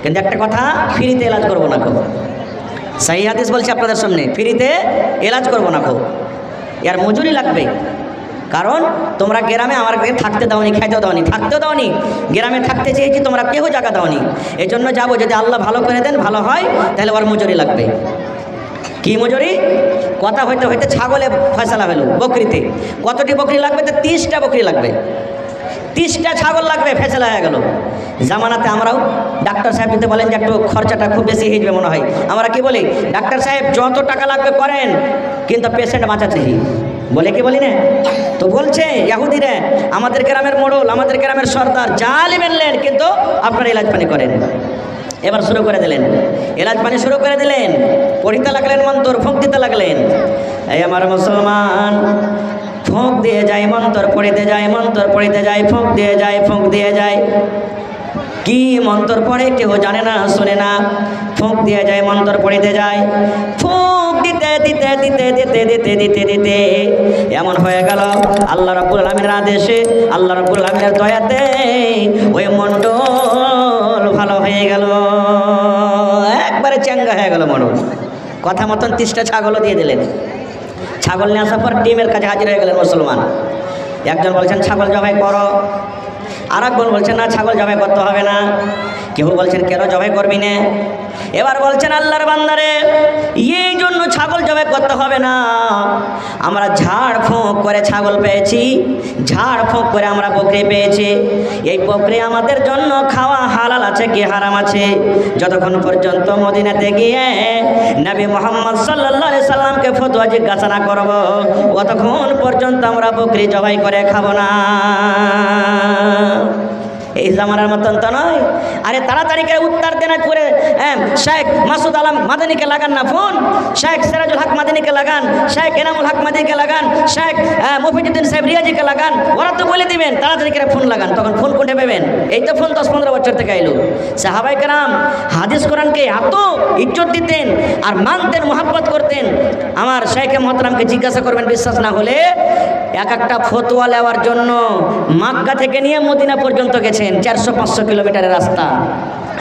Speaker 1: কিন্তু একটা কথা, ফ্রিতে এলাজ করবো না। সহি হাদিস বলছে আপনাদের সামনে, ফ্রিতে এলাজ করবো না, এর মজুরি লাগবে। কারণ তোমরা গ্রামে আমার থাকতে দাওনি, খাইতেও দাওনি, থাকতেও দাওনি, গ্রামে থাকতে চেয়েছি, তোমরা কেউ জায়গা দাওনি, এই জন্য যাবো, যদি আল্লাহ ভালো করে দেন, ভালো হয়, তাহলে ওর মজুরি লাগবে। কি মজুরি? কথা হইতে হইতে ছাগলে ফয়সালা হলো, বকরিতে কতটি বকরি লাগবে? তো 30টা বকরি লাগবে, 30টা ছাগল লাগবে, ফয়সালা হয়ে গেল। জামানাতে আমরাও ডাক্তার সাহেব যদি বলেন যে একটু খরচাটা খুব বেশি হয়ে যাবে মনে হয়, আমরা কি বলি, ডাক্তার সাহেব যত টাকা লাগবে করেন, কিন্তু পেশেন্ট বাঁচাতে বলে, কি বলি না? তো বলছে ইয়াহুদিরা, আমাদের গ্রামের মোড়ল, আমাদের গ্রামের সর্দার যা নেবেন, কিন্তু আপনারা এলাজ পানি করেন। এবার শুরু করে দিলেন, এলাজ পানি শুরু করে দিলেন, পড়িতে লাগলেন মন্ত্র, ফুঁক দিতে লাগলেন। এই আমার মুসলমান, ফুঁক দিয়ে যায়, মন্ত্র পড়িতে যায়, মন্ত্র পড়িতে যায়, ফুঁক দিয়ে যায়, ফুঁক দিয়ে যায়। কি মন্ত্র পড়ে কেউ জানে না, শোনে না, ফুঁক দিয়ে যায়, মন্ত্র পড়িতে যায়, ফুঁক দিতে দিতে দিতে দিতে দিতে দিতে দিতে এমন হয়ে গেল, আল্লাহ রাব্বুল আলামিনের আদেশে, আল্লাহ রাব্বুল আলামিনের দয়াতে ওই মন্ডল ভালো হয়ে গেল, একবারে চাঙ্গা হয়ে গেল মন্ডল। কথা মতন 30টা ছাগলও দিয়ে দিলেন। ছাগল নিয়ে আসার পর টিমের কাছে হাজির হয়ে গেলেন মুসলমান। একজন বলছেন ছাগল জবাই করো, আর একজন বলছেন না ছাগল জবাই করতে হবে না। কেউ বলছেন কেন জবাই করবি না। এবার বলছেন আল্লাহর বান্দারে, এই জন্য ছাগল জবাই করতে হবে না, আমরা ঝাড় ফোঁক করে ছাগল পেয়েছি, ঝাড় ফোঁক করে আমরা বকরি পেয়েছি। এই বকরি আমাদের জন্য খাওয়া হালাল আছে কি হারাম আছে? যতক্ষণ পর্যন্ত মদিনাতে গিয়ে নবী মুহাম্মদ সাল্লাল্লাহু আলাইহি সাল্লামকে ফতোয়া জিজ্ঞাসা না করব, ততক্ষণ পর্যন্ত আমরা বকরি জবাই করে খাবো না। এই জামানার মতন তো নয়। আরে তাড়াতাড়ি করে উত্তর দিনাজপুরে শেখ মাসুদ আলম মাদানিকে লাগান না ফোন, শেখ সিরাজুল হক মাদানিকে লাগান, শেখ এনামুল হক মাদানিকে লাগান, শেখ মফিজুদ্দিন সাহেব রিয়াজিকে লাগান, ওরা তো বলে দিবেন তাড়াতাড়ি করে ফোন লাগান। তখন ফোন কোথায় পাবেন? এই তো ফোন 10-15 বছর থেকে এলো। সাহাবায়ে কেরাম হাদিস কোরআনকে এত ইজ্জত দিতেন আর মানতেন, মহব্বত করতেন। আমার শেখে মোহতারামকে জিজ্ঞাসা করবেন, বিশ্বাস না হলে এক একটা ফতোয়া নেওয়ার জন্য মক্কা থেকে নিয়ে মদিনা পর্যন্ত গেছেন, 400-500 কিলোমিটারের রাস্তা,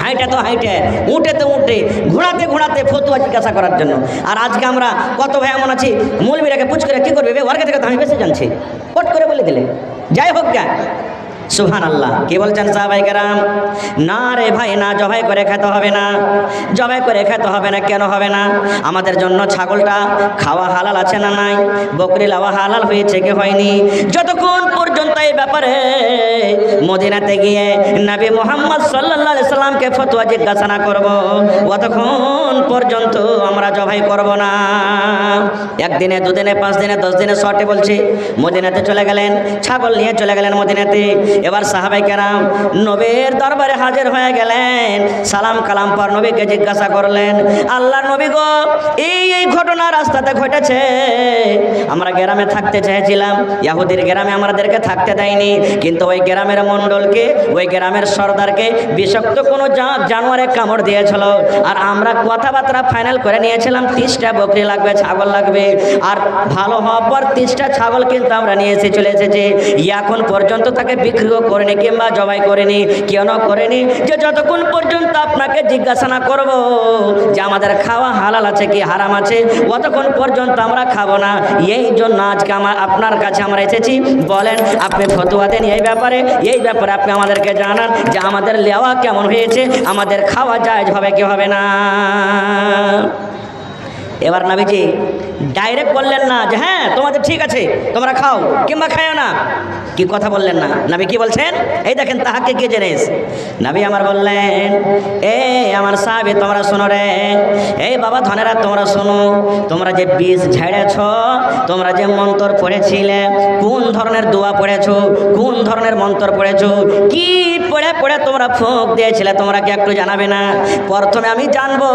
Speaker 1: হাইটে তো হাইটে, উঠে তো উঠে, ঘোড়াতে ঘোড়াতে ফতোয়া জিজ্ঞাসা করার জন্য। আর আজকে আমরা কত ভাই এমন আছি, মৌলবীরাকে পুছ করে কী করবে, ওর কাছে আমি বেশি জানছি, পট করে বলে দিলে। যাই হোক গা, সুবহানাল্লাহ। কি বলছেন সাহাবায়ে কেরাম? না রে ভাই না, জবাই করে খেতে হবে না, জবাই করে খেতে হবে না। কেন হবে না? আমাদের জন্য ছাগলটা খাওয়া হালাল আছে না নাই? বকরি লাওয়া হালাল হয়েছে কি হয়নি? যতক্ষণ পর্যন্ত এই ব্যাপারে মদিনাতে গিয়ে নবী মুহাম্মদ সাল্লাল্লাহু আলাইহি সাল্লামকে ফতোয়া জিজ্ঞাসা না করব, ততক্ষণ পর্যন্ত আমরা জবাই করব না। একদিনে, দুদিনে, 5 দিনে, 10 দিনে, শর্টে বলছি, মদিনাতে চলে গেলেন, ছাগল নিয়ে চলে গেলেন মদিনাতে। এবার সাহাবায়ে কেরাম নবীর দরবারে হাজির হয়ে গেলেন। সালাম কালাম পর নবীকে জিজ্ঞাসা করলেন, আল্লাহর নবী গো, এই ঘটনা রাস্তাতে ঘটেছে, আমরা গ্রামে থাকতে চেয়েছিলাম, ইহুদির গ্রামে আমাদেরকে থাকতে দেয়নি, কিন্তু ওই গ্রামের মণ্ডলকে, ওই গ্রামের সর্দারকে বিষাক্ত কোনো জানোয়ারে কামড় দিয়েছিল, আর আমরা কথাবার্তা ফাইনাল করে নিয়েছিলাম 30টা বকরি লাগবে, ছাগল লাগবে, আর ভালো হওয়ার পর 30টা ছাগল কিন্তু আমরা নিয়ে এসে চলে এসেছি। এখন পর্যন্ত তাকে বিক্রিও করেনি কিংবা জবাই করেনি। কেন করেনি? যে যতক্ষণ পর্যন্ত আপনাকে জিজ্ঞাসা না করব যে আমাদের খাওয়া হালাল আছে কি হারাম আছে, ততক্ষণ পর্যন্ত আমরা খাবো না। এই জন্য আজকে আপনার কাছে আমরা এসেছি, বলেন আপনি ফতোয়া দেন এই ব্যাপারে আপনি আমাদেরকে জানান যে আমাদের লেওয়া কেমন হয়েছে, আমাদের খাওয়া জায়েজ হবে কি হবে না। এবার নবীজি ডাইরেক্ট বললেন না যে হ্যাঁ তোমাদের ঠিক আছে, তোমরা খাও কিংবা খাও না, কি কথা বললেন না। নবী কি বলছেন? এই দেখেন তাহাকে কে জেনেস। নবী আমার বললেন, এ আমার সাহাবী তোমরা শোনো রে, এই বাবা ধনেরা তোমরা শোনো, তোমরা যে বীজ ঝেড়েছ, তোমরা যে মন্ত্র পড়েছিলে, কোন ধরনের দোয়া পড়েছো, কোন ধরনের মন্ত্র পড়েছো, কি পড়ে পড়ে তোমরা ফোঁক দিয়েছিলে, তোমরা কি একটু জানাবে না? প্রথমে আমি জানবো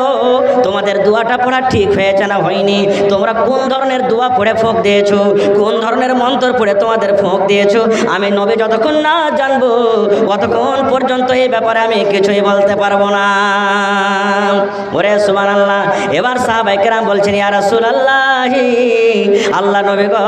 Speaker 1: তোমাদের দোয়াটা পড়া ঠিক হয়েছে না হয়নি, তোমরা কোন ধরনের দোয়া পড়ে ফোঁক দিয়েছো, কোন ধরনের মন্ত্র পড়ে তোমাদের ফোঁক দিয়েছো। আমি নবী যতক্ষণ না জানবো ততক্ষণ পর্যন্ত এই ব্যাপারে আমি কিছুই বলতে পারবো না। ওরে সুবহানাল্লাহ। এবার সাহাবায়ে কেরাম বলছেন, ইয়া রাসূলুল্লাহ, আল্লাহ নবী গো,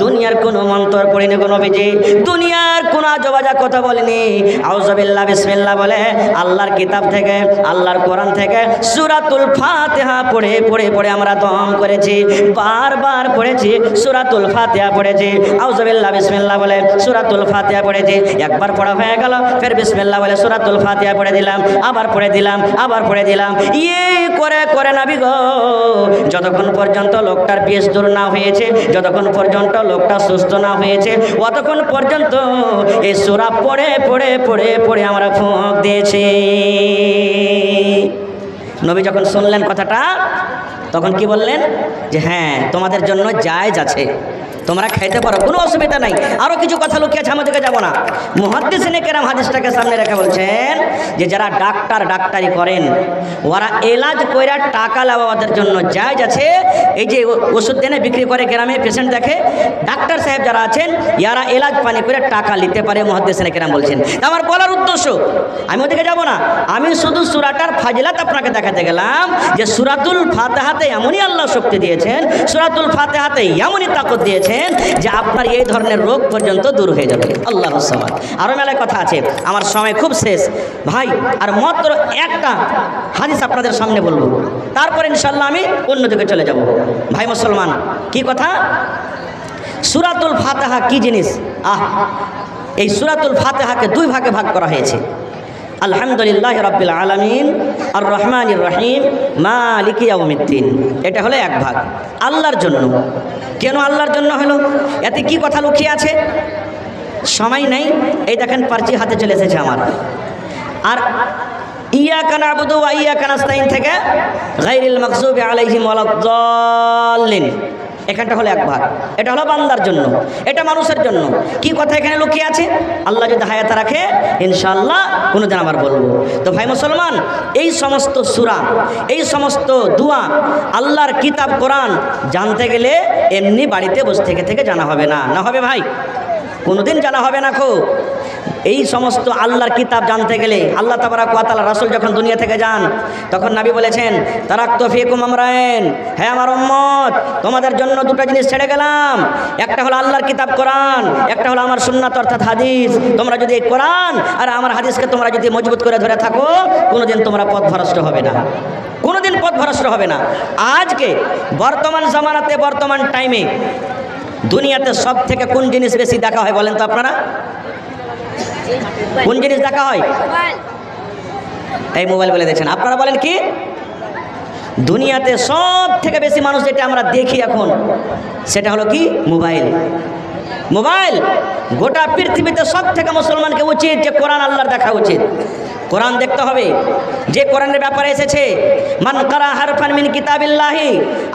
Speaker 1: দুনিয়ার কোনো মন্ত্র পড়িনি গো নবীজি, দুনিয়ার কোনো আজবাজা কথা বলিনি, আউযুবিল্লাহ বিসমিল্লাহ বলে আল্লাহর কিতাব থেকে, আল্লাহর কোরআন থেকে সূরাতুল ফাতিহা পড়ে পড়ে পড়ে আমরা দম করেছি, বারবার পড়েছি, সূরাতুল ফাতিহা পড়েছি, আউযুবিল্লাহ বিসমিল্লাহ বলে সূরাতুল ফাতিহা পড়েছি। একবার পড়া হয়ে গেল, ফের বিসমিল্লাহ বলে সূরাতুল ফাতিহা পড়ে দিলাম, আবার পড়ে দিলাম, আবার পড়ে দিলাম। এই করে করে নবী গো, যতক্ষণ পর্যন্ত লোকটার বিষ দূর না হয়েছে, যতক্ষণ পর্যন্ত লোকটা সুস্থ না হয়েছে, ততক্ষণ পর্যন্ত এই সূরা পড়ে পড়ে পড়ে পড়ে আমরা ফোঁক দিয়েছি। নবী যখন শুনলেন কথাটা, তখন কি বললেন? যে হ্যাঁ তোমাদের জন্য জায়েজ আছে, তোমরা খাইতে পারো, কোনো অসুবিধা নাই। আরও কিছু কথা লুকিয়েছে, আমি দিকে যাবো না। মুহাদ্দিসিনে কেরাম হাদিসটাকে সামনে রেখে বলছেন যে যারা ডাক্তারি করেন, ওরা এলাজ কইরা টাকা লাভাদের জন্য জায়েজ আছে। এই যে ওষুধ দেনে বিক্রি করে গ্রামে পেশেন্ট দেখে, ডাক্তার সাহেব যারা আছেন, ইয়ারা এলাজ পানি করে টাকা নিতে পারে, মুহাদ্দিসিনে কেরাম বলছেন। আমার বলার উদ্দেশ্য, আমি ওদিকে যাব না, আমি শুধু সূরাটার ফাজিলাত আপনাকে দেখাতে গেলাম যে সূরাতুল ফাতিহাতে এমনই আল্লাহ শক্তি দিয়েছেন, সূরাতুল ফাতিহাতে এমনই তাকত দিয়েছেন যে আপনার এই ধরনের রোগ পর্যন্ত দূর হয়ে যাবে। আল্লাহু সামাদ। আরও মেলায় কথা আছে, আমার সময় খুব শেষ। ভাই আর মাত্র একটা হাদিস আপনাদের সামনে বলবো, তারপর ইনশাল্লাহ আমি অন্যদিকে চলে যাব। ভাই মুসলমান, কি কথা? সূরাতুল ফাতিহা কি জিনিস? এই সূরাতুল ফাতিহাকে দুই ভাগে ভাগ করা হয়েছে। আলহামদুলিল্লাহ রাব্বিল আলামিন আর রহমানির রহিম মালিকি ইয়াউমিদ্দিন, এটা হলো এক ভাগ আল্লাহর জন্য। কেন আল্লাহর জন্য হলো? এতে কি কথা লুকিয়ে আছে? সময় নেই, এই দেখেন পারচি হাতে চলে এসেছে আমার। আর ইয়াকা না'বুদু ওয়া ইয়াকা নাস্তাইন থেকে গায়রিল মাগযুবি আলাইহিম ওয়ালাদ-দাল্লিন, এখানটা হলো এক ভাগ। এটা হলো বান্দার জন্য, এটা মানুষের জন্য। কি কথা এখানে লুকিয়ে আছে? আল্লাহ যদি হায়াত রাখে ইনশাআল্লাহ কোনোদিন আবার বলবো। তো ভাই মুসলমান, এই সমস্ত সূরা, এই সমস্ত দোয়া, আল্লাহর কিতাব কোরআন জানতে গেলে এমনি বাড়িতে বসে থেকে জানা হবে না। না হবে ভাই? কোনোদিন জানা হবে না। খুব এই সমস্ত আল্লাহর কিতাব জানতে গেলে আল্লাহ তাবারাক ওয়া তাআলা রাসূল যখন দুনিয়া থেকে যান তখন নবী বলেছেন, তারাকতু ফীকুম আমরাইন, হে আমার উম্মত তোমাদের জন্য দুটো জিনিস ছেড়ে গেলাম, একটা হলো আল্লাহর কিতাব কোরআন, একটা হলো আমার সুন্নাত অর্থাৎ হাদিস। তোমরা যদি এই কোরআন আর আমার হাদিসকে তোমরা যদি মজবুত করে ধরে থাকো কোনোদিন তোমরা পথভ্রষ্ট হবে না, কোনোদিন পথভ্রষ্ট হবে না। আজকে বর্তমান জামানাতে, বর্তমান টাইমে দুনিয়াতে সব থেকে কোন জিনিস বেশি দেখা হয় বলেন তো আপনারা? কোন জিনিস দেখা হয়? এই মোবাইল বলে দিয়েছেন। আপনারা বলেন কি? দুনিয়াতে সব থেকে বেশি মানুষ যেটা আমরা দেখি এখন সেটা হলো কি? মোবাইল। মোবাইল। গোটা পৃথিবীতে সব থেকে মুসলমানকে উচিত যে কোরআন আল্লাহর দেখা উচিত, কোরআন দেখতে হবে। যে কোরআনের ব্যাপারে এসেছে মান কারা হারফান মিন কিতাবিল্লাহি,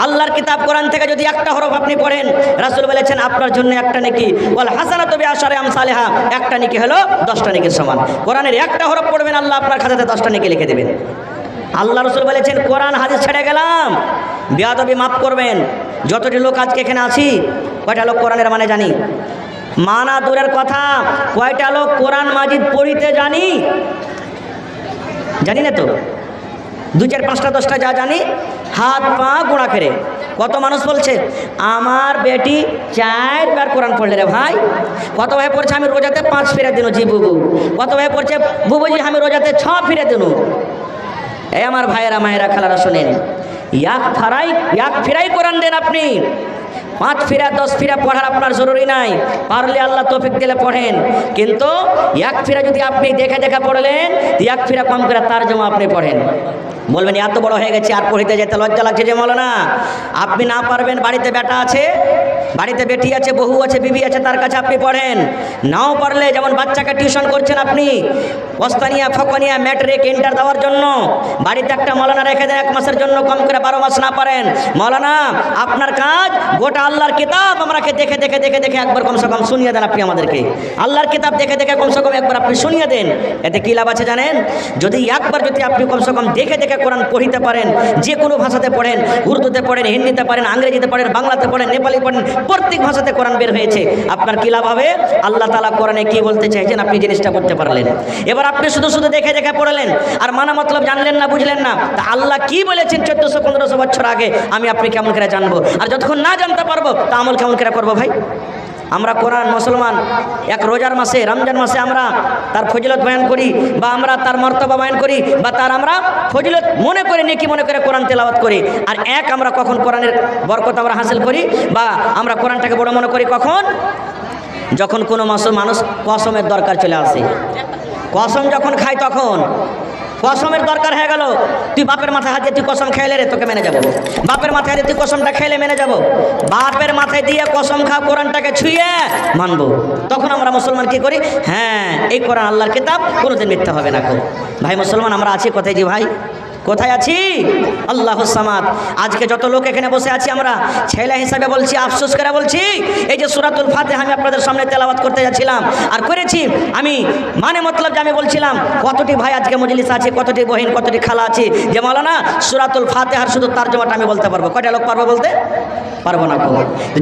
Speaker 1: আল্লাহর কিতাব কোরআন থেকে যদি একটা হরফ আপনি পড়েন রাসূল বলেছেন আপনার জন্য একটা নেকি, ওয়াল হাসানাতু বিআশরি আমসালিহা, একটা নেকি হলো 10টা নেকির সমান। কোরআনের একটা হরফ পড়বেন আল্লাহ আপনার খাতাতে 10টা নেকি লিখে দেবেন। আল্লাহ রাসূল বলেছেন কোরআন হাদিস ছেড়ে গেলাম, বেয়াদবি মাফ করবেন। যতটি লোক আজকে এখানে আছি কয়টা লোক কোরআনের মানে জানি? মানা দূরের কথা, কয়টা লোক কোরআন মাজিদ পড়িতে জানি? জানি না তো, 2, 4, 5টা 10টা যা জানি হাত পা গোড়া ফেরে। কত মানুষ বলছে আমার বেটি 4 বার কোরআন পড়লে রে ভাই। কত ভাই পড়ছে আমি রোজাতে 5 ফিরে দিন জি বুবু। কত ভাই পড়ছে বুবুজি আমি রোজাতে 6 ফিরে দিন। এই আমার ভাইয়েরা মায়েরা খালারা শোনেন, এক ফিরাই কোরআন দেন আপনি। 5 ফিরা 10 ফিরা পড়ার আপনার জরুরি নাই, পারলে আল্লাহ তৌফিক দিলে পড়েন। কিন্তু এক ফিরা যদি আপনি দেখে দেখে পড়লেন, এক ফিরা কম করে তারজমা আপনি পড়েন। বলবেন এত বড় হয়ে গেছে আর পড়িতে যেতে লজ্জা লাগছে যে মৌলানা। আপনি না পারবেন, বাড়িতে বেটা আছে, বাড়িতে বেটি আছে, বহু আছে, বিবি আছে, তার কাছে আপনি পড়েন। নাও পারলে যেমন বাচ্চাকে টিউশন করছেন আপনি ওস্তানিয়া ফকনিয়া ম্যাট্রিক ইন্টার দেওয়ার জন্য, বাড়িতে একটা মৌলানা রেখে দেন 1 মাসের জন্য, কম করে 12 মাস না পারেন। মৌলানা আপনার কাজ গোটা আল্লাহর কিতাব আমরাকে দেখে দেখে দেখে দেখে একবার কমসে কম শুনিয়ে দেন আপনি আমাদেরকে। আল্লাহর কিতাব দেখে দেখে কমসে কম একবার আপনি শুনিয়ে দেন। এতে কী লাভ আছে জানেন? যদি একবার যদি আপনি কমসে কম দেখে দেখে কোরআন পড়িতে পারেন, যে কোনো ভাষাতে পড়েন, উর্দুতে পড়েন, হিন্দিতে পড়েন, ইংরেজিতে পড়েন, বাংলাতে পড়েন, নেপালি পড়েন, প্রত্যেক ভাষাতে কোরআন বের হয়েছে। আপনার কী লাভ হবে? আল্লাহ তাআলা কোরআনে কী বলতে চাইছেন আপনি জিনিসটা করতে পারলেন। এবার আপনি শুধু শুধু দেখে দেখে পড়লেন আর মানা মতলব জানলেন না, বুঝলেন না। তা আল্লাহ কি বলেছেন 1400-1500 বছর আগে আমি আপনি কেমন করে জানবো? আর যতক্ষণ না জানতে পারবো তা আমল কেমন করে করবো ভাই? আমরা কোরআন মুসলমান এক রোজার মাসে, রমজান মাসে আমরা তার ফজিলত বয়ান করি, বা আমরা তার মর্তবা বয়ান করি, বা তার আমরা ফজিলত মনে করে নেকি মনে করে কোরআন তেলাওয়াত করি। আর আমরা কখন কোরআনের বরকত আমরা হাসিল করি বা আমরা কোরআনটাকে বড় মনে করি কখন? যখন কোনো মানুষ কসমের দরকার চলে আসে। কসম যখন খায় তখন কসমের দরকার হয়ে গেল, তুই বাপের মাথায় হাত দিয়ে তুই কসম খাইলে রে তোকে মেনে যাবো, বাপের মাথায় দিয়ে তুই কসমটা খাইলে মেনে যাবো, বাপের মাথায় দিয়ে কসম খা কোরআনটাকে ছুঁয়ে মানবো। তখন আমরা মুসলমান কি করি? হ্যাঁ এই কোরআন আল্লাহর কিতাব, কোনোদিন মিথ্যা হবে না। ভাই মুসলমান আমরা আছি কোথায়? জি ভাই কোথায় আছি? আল্লাহুস সামাদ। আজকে যত লোক এখানে বসে আছি আমরা ছেলে হিসাবে বলছি, আফসোস করে বলছি, এই যে সূরাতুল ফাতিহা আমি আপনাদের সামনে তেলাওয়াত করতে যাচ্ছিলাম আর করেছি আমি, মানে মতলব যে আমি বলছিলাম কতটি ভাই আজকে মজলিস আছে, কতটি বহিন, কতটি খালা আছে যে মাওলানা সূরাতুল ফাতিহার শুধু তর্জমাটা আমি বলতে পারবো। কয়টা লোক পারবো বলতে? পারবো না।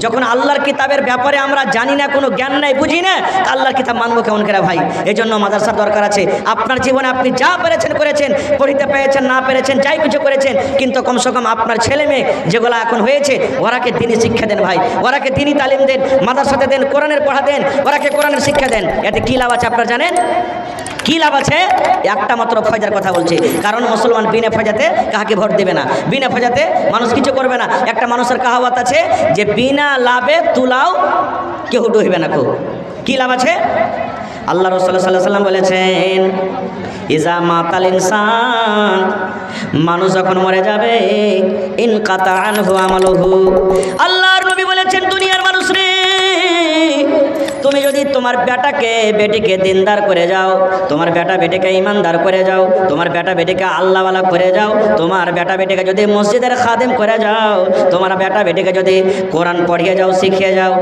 Speaker 1: যখন আল্লাহর কিতাবের ব্যাপারে আমরা জানি না, কোনো জ্ঞান নাই, বুঝি না, আল্লাহর কিতাব মানবো কেমন করে ভাই? এই জন্য মাদ্রাসার দরকার আছে। আপনার জীবনে আপনি যা পেরেছেন করেছেন, পড়িতে পেরেছেন না পেরেছেন, যাই কিছু করেছেন, কিন্তু কমসে কম আপনার ছেলে মেয়ে যেগুলো এখন হয়েছে ওরাকে দিনই শিক্ষা দেন ভাই, ওরাকে দিনই তালিম দেন, মাদ্রাসাতে দেন, কোরআনের পড়া দেন, ওরাকে কোরআনের শিক্ষা দেন। এতে কী লাভ আছে আপনার জানেন? কি লাভ আছে? একটা মাত্র ফয়দার কথা বলছি, কারণ মুসলমান বিনা ফয়দাতে কাহাকে ভোট দেবে না, বিনা ফয়দাতে মানুষ কিছু করবে না। একটা মানুষের কাহাওয়াত আছে যে বিনা লাভে তুলাও কেউ ডুববে না। কি লাভ আছে? আল্লাহ রাসূল সাল্লাল্লাহু আলাইহি ওয়াসাল্লাম বলেছেন, ইজা মাতাল ইনসান, মানুষ যখন মরে যাবে, ইনকাতা আনহু আমালুহু, আল্লাহর নবী বলেছেন, দুনিয়ার মানুষ রে, তুমি যদি তোমার বেটাকে বেটিকে দিনদার করে যাও, তোমার বেটা বেটিকে ইমানদার করে যাও, তোমার বেটা বেটিকে আল্লাহওয়ালা করে যাও, তোমার বেটা বেটিকে যদি মসজিদের খাদেম করে যাও, তোমার বেটা বেটিকে যদি কোরআন পড়িয়ে যাও, শিখিয়ে যাও,